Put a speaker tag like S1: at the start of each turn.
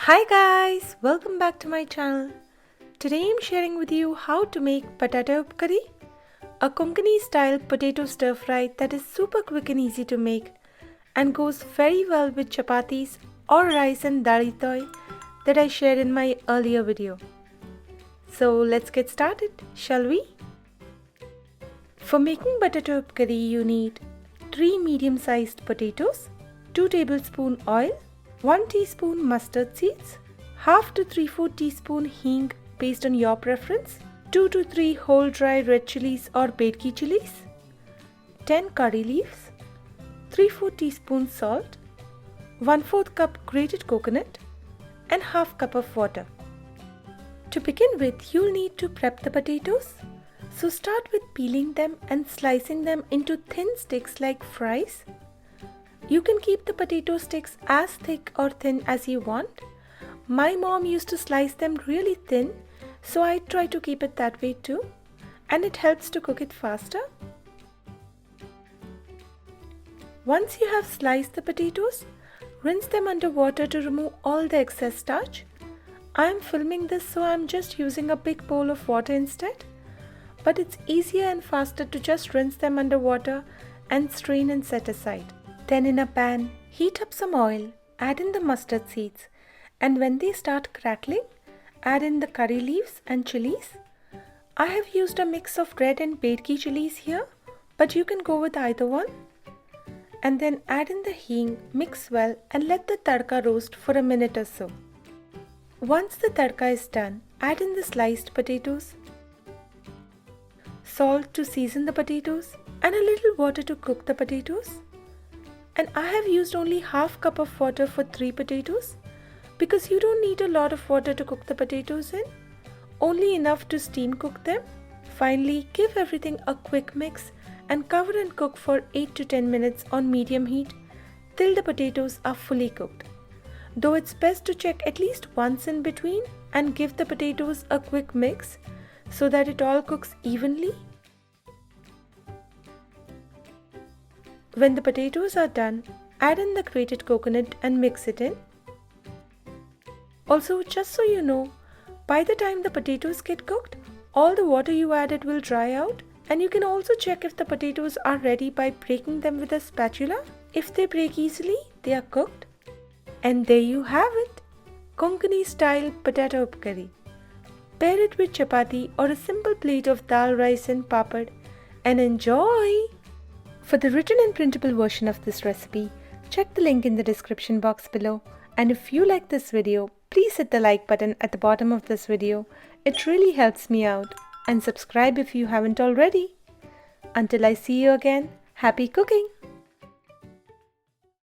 S1: Hi guys, welcome back to my channel. Today I'm sharing with you how to make Batata Upkari, a Konkani style potato stir fry that is super quick and easy to make and goes very well with chapatis or rice and dalitoy that I shared in my earlier video. So let's get started, shall we? For making Batata Upkari you need 3 medium-sized potatoes, 2 tablespoon oil, 1 teaspoon mustard seeds, half to 3/4 teaspoon hing based on your preference, 2 to 3 whole dry red chilies or Batati chilies, 10 curry leaves, 3/4 teaspoon salt, 1/4 cup grated coconut and half cup of water. To begin with, you'll need to prep the potatoes. So start with peeling them and slicing them into thin sticks like fries. You can keep the potato sticks as thick or thin as you want. My mom used to slice them really thin, so I try to keep it that way too, and it helps to cook it faster. Once you have sliced the potatoes, rinse them under water to remove all the excess starch. I am filming this, so I am just using a big bowl of water instead. But it's easier and faster to just rinse them under water and strain and set aside. Then in a pan, heat up some oil, add in the mustard seeds, and when they start crackling, add in the curry leaves and chilies. I have used a mix of red and Batati chilies here, but you can go with either one. And then add in the hing, mix well and let the tadka roast for a minute or so. Once the tadka is done, add in the sliced potatoes, salt to season the potatoes, and a little water to cook the potatoes. And I have used only half cup of water for 3 potatoes because you don't need a lot of water to cook the potatoes in, only enough to steam cook them. Finally, give everything a quick mix and cover and cook for 8 to 10 minutes on medium heat till the potatoes are fully cooked. Though it's best to check at least once in between and give the potatoes a quick mix so that it all cooks evenly. When the potatoes are done, add in the grated coconut and mix it in. Also, just so you know, by the time the potatoes get cooked, all the water you added will dry out, and you can also check if the potatoes are ready by breaking them with a spatula. If they break easily, they are cooked. And there you have it, Konkani style Batata Upkari. Pair it with chapati or a simple plate of dal, rice and papad and enjoy! For the written and printable version of this recipe, check the link in the description box below. And if you like this video, please hit the like button at the bottom of this video. It really helps me out. And subscribe if you haven't already. Until I see you again, happy cooking!